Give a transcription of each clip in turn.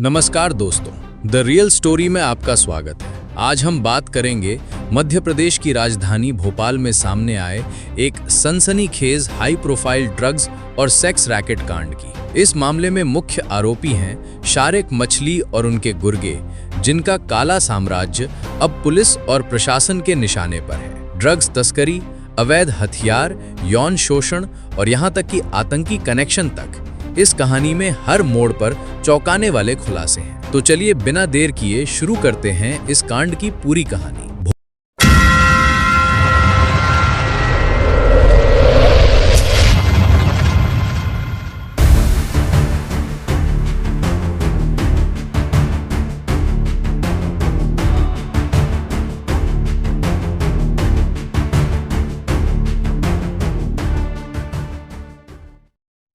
नमस्कार दोस्तों, the real story में आपका स्वागत है। आज हम बात करेंगे मध्य प्रदेश की राजधानी भोपाल में सामने आए एक सनसनीखेज हाई प्रोफाइल ड्रग्स और सेक्स रैकेट कांड की। इस मामले में मुख्य आरोपी हैं शारिक मछली और उनके गुर्गे, जिनका काला साम्राज्य अब पुलिस और प्रशासन के निशाने पर है। ड्रग्स तस्करी, अवैध हथियार, यौन शोषण और यहाँ तक कि आतंकी कनेक्शन तक, इस कहानी में हर मोड़ पर चौंकाने वाले खुलासे हैं। तो चलिए बिना देर किए शुरू करते हैं इस कांड की पूरी कहानी।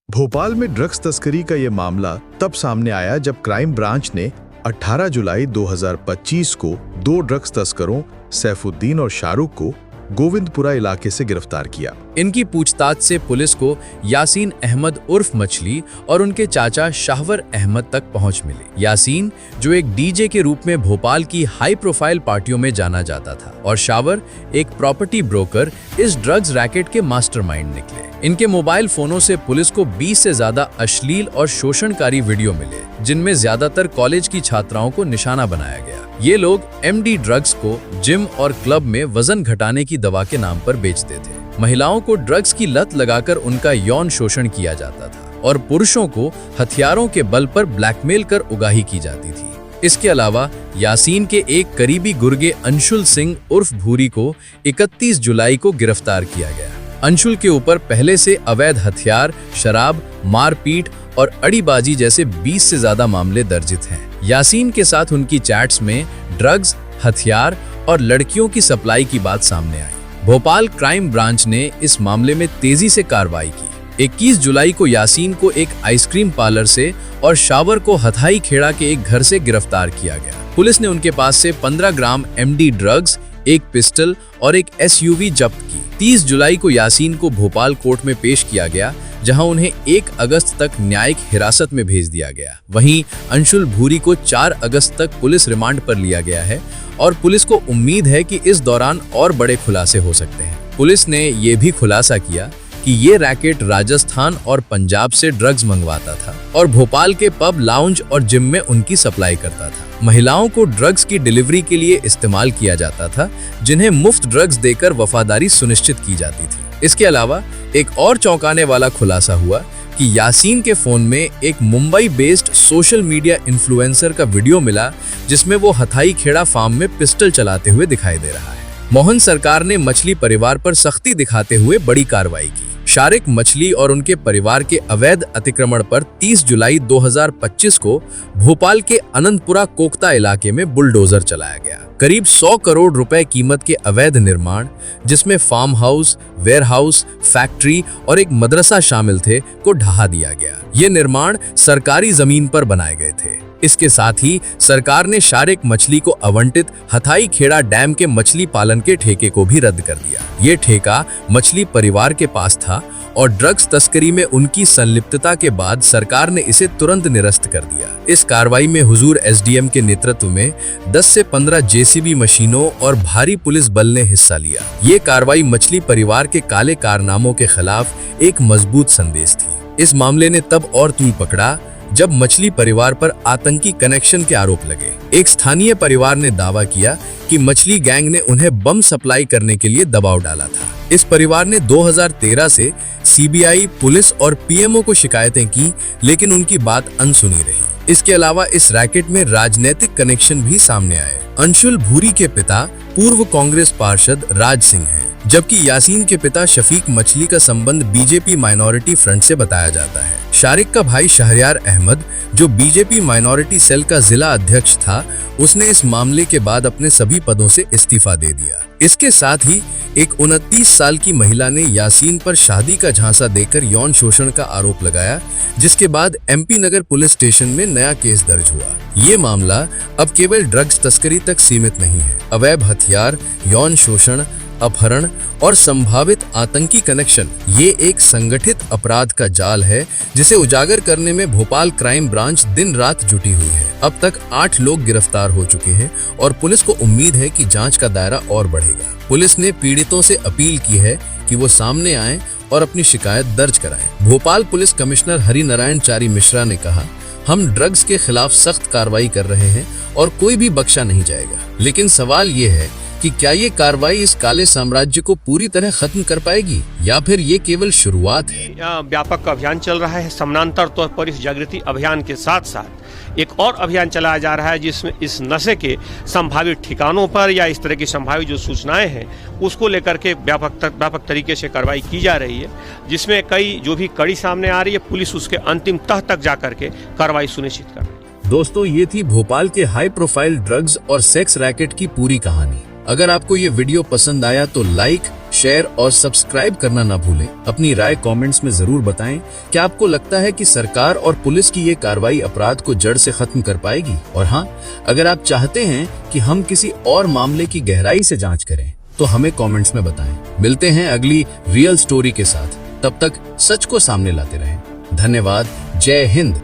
भोपाल में ड्रग्स तस्करी का यह मामला तब सामने आया जब क्राइम ब्रांच ने 18 जुलाई 2025 को दो ड्रग्स तस्करों सैफुद्दीन और शाहरुख को गोविंदपुरा इलाके से गिरफ्तार किया। इनकी पूछताछ से पुलिस को यासीन अहमद उर्फ मछली और उनके चाचा शाहवर अहमद तक पहुंच मिली। यासीन, जो एक डीजे के रूप में भोपाल की हाई प्रोफाइल पार्टियों में जाना जाता था, और शाहवर, एक प्रॉपर्टी ब्रोकर, इस ड्रग्स रैकेट के मास्टरमाइंड निकले। इनके मोबाइल फोनों से पुलिस को 20 से ज्यादा अश्लील और शोषणकारी वीडियो मिले, जिनमें ज्यादातर कॉलेज की छात्राओं को निशाना बनाया गया। ये लोग एमडी ड्रग्स को जिम और क्लब में वजन घटाने की दवा के नाम पर बेचते थे। महिलाओं को ड्रग्स की लत लगाकर उनका यौन शोषण किया जाता था और पुरुषों को हथियारों के बल पर ब्लैकमेल कर उगाही की जाती थी। इसके अलावा यासीन के एक करीबी गुर्गे अंशुल सिंह उर्फ भूरी को 31 जुलाई को गिरफ्तार किया गया। अंशुल के ऊपर पहले से अवैध हथियार, शराब, मारपीट और अड़ीबाजी जैसे 20 से ज्यादा मामले दर्जित हैं। यासीन के साथ उनकी चैट्स में ड्रग्स, हथियार और लड़कियों की सप्लाई की बात सामने आई। भोपाल क्राइम ब्रांच ने इस मामले में तेजी से कार्रवाई की। 21 जुलाई को यासीन को एक आइसक्रीम पार्लर से और शाहवर को हथाई खेड़ा के एक घर से गिरफ्तार किया गया। पुलिस ने उनके पास से 15 ग्राम एमडी ड्रग्स, एक पिस्टल और एक एसयूवी जब्त की। 30 जुलाई को यासीन को भोपाल कोर्ट में पेश किया गया, जहां उन्हें 1 अगस्त तक न्यायिक हिरासत में भेज दिया गया। वहीं अंशुल भूरी को 4 अगस्त तक पुलिस रिमांड पर लिया गया है और पुलिस को उम्मीद है कि इस दौरान और बड़े खुलासे हो सकते हैं। पुलिस ने ये भी खुलासा किया कि ये रैकेट राजस्थान और पंजाब से ड्रग्स मंगवाता था और भोपाल के पब, लाउंज और जिम में उनकी सप्लाई करता था। महिलाओं को ड्रग्स की डिलीवरी के लिए इस्तेमाल किया जाता था, जिन्हें मुफ्त ड्रग्स देकर वफादारी सुनिश्चित की जाती थी। इसके अलावा एक और चौंकाने वाला खुलासा हुआ कि यासीन के फोन में एक Mumbai based social media influencer का वीडियो मिला, जिसमें वो हथाई खेड़ा फार्म में पिस्टल चलाते हुए दिखाई दे रहा है। मोहन सरकार ने मछली परिवार पर सख्ती दिखाते हुए बड़ी कार्रवाई की। शारिक मछली और उनके परिवार के अवैध अतिक्रमण पर 30 जुलाई 2025 को भोपाल के अनंतपुरा कोकता इलाके में बुलडोजर चलाया गया। करीब 100 करोड़ रुपए कीमत के अवैध निर्माण, जिसमें फार्म हाउस, वेयरहाउस, फैक्ट्री और एक मदरसा शामिल थे, को ढहा दिया गया। ये निर्माण सरकारी जमीन पर बनाए गए थे। इसके साथ ही सरकार ने शारिक मछली को आवंटित हथाई खेड़ा डैम के मछली पालन के ठेके को भी रद्द कर दिया। ये ठेका मछली परिवार के पास था और ड्रग्स तस्करी में उनकी संलिप्तता के बाद सरकार ने इसे तुरंत निरस्त कर दिया। इस कार्रवाई में हुजूर एसडीएम के नेतृत्व में 10 से 15 जेसीबी मशीनों और भारी पुलिस बल ने हिस्सा लिया। ये कार्रवाई मछली परिवार के काले कारनामों के खिलाफ एक मजबूत संदेश थी। इस मामले ने तब और तूल पकड़ा जब मछली परिवार पर आतंकी कनेक्शन के आरोप लगे। एक स्थानीय परिवार ने दावा किया कि मछली गैंग ने उन्हें बम सप्लाई करने के लिए दबाव डाला था। इस परिवार ने 2013 से सीबीआई, पुलिस और पीएमओ को शिकायतें की, लेकिन उनकी बात अनसुनी रही। इसके अलावा इस रैकेट में राजनीतिक कनेक्शन भी सामने आए। अंशुल भूरी के पिता पूर्व कांग्रेस पार्षद राज सिंह हैं, जबकि यासीन के पिता शफीक मछली का संबंध बीजेपी माइनॉरिटी फ्रंट से बताया जाता है। शारिक का भाई शहरयार अहमद, जो बीजेपी माइनॉरिटी सेल का जिला अध्यक्ष था, उसने इस मामले के बाद अपने सभी पदों से इस्तीफा दे दिया। इसके साथ ही एक 29 साल की महिला ने यासीन पर शादी का झांसा देकर यौन शोषण का आरोप लगाया, जिसके बाद एमपी नगर पुलिस स्टेशन में नया केस दर्ज हुआ। ये मामला अब केवल ड्रग्स तस्करी तक सीमित नहीं है। अवैध हथियार, यौन शोषण, अपहरण और संभावित आतंकी कनेक्शन, ये एक संगठित अपराध का जाल है जिसे उजागर करने में भोपाल क्राइम ब्रांच दिन रात जुटी हुई है। अब तक 8 लोग गिरफ्तार हो चुके हैं और पुलिस को उम्मीद है कि जांच का दायरा और बढ़ेगा। पुलिस ने पीड़ितों से अपील की है कि वो सामने आएं और अपनी शिकायत दर्ज कराएं। भोपाल पुलिस कमिश्नर हरिनारायण चारी मिश्रा ने कहा, हम ड्रग्स के खिलाफ सख्त कार्रवाई कर रहे हैं और कोई भी बख्शा नहीं जाएगा। लेकिन सवाल ये है कि क्या ये कार्रवाई इस काले साम्राज्य को पूरी तरह खत्म कर पाएगी या फिर ये केवल शुरुआत है। व्यापक अभियान चल रहा है। समानांतर तौर पर इस जागृति अभियान के साथ साथ एक और अभियान चलाया जा रहा है जिसमें इस नशे के संभावित ठिकानों पर या इस तरह की संभावित जो सूचनाएं हैं उसको लेकर के व्यापक तरीके से कार्रवाई की जा रही है, जिसमें कई जो भी कड़ी सामने आ रही है पुलिस उसके अंतिम तह तक जा करके कार्रवाई सुनिश्चित कर रही है। दोस्तों, ये थी भोपाल के हाई प्रोफाइल ड्रग्स और सेक्स रैकेट की पूरी कहानी। अगर आपको ये वीडियो पसंद आया तो लाइक, शेयर और सब्सक्राइब करना ना भूलें। अपनी राय कमेंट्स में जरूर बताएं। क्या आपको लगता है कि सरकार और पुलिस की ये कार्रवाई अपराध को जड़ से खत्म कर पाएगी? और हाँ, अगर आप चाहते हैं कि हम किसी और मामले की गहराई से जांच करें तो हमें कमेंट्स में बताएं। मिलते हैं अगली रियल स्टोरी के साथ। तब तक सच को सामने लाते रहें। धन्यवाद। जय हिंद।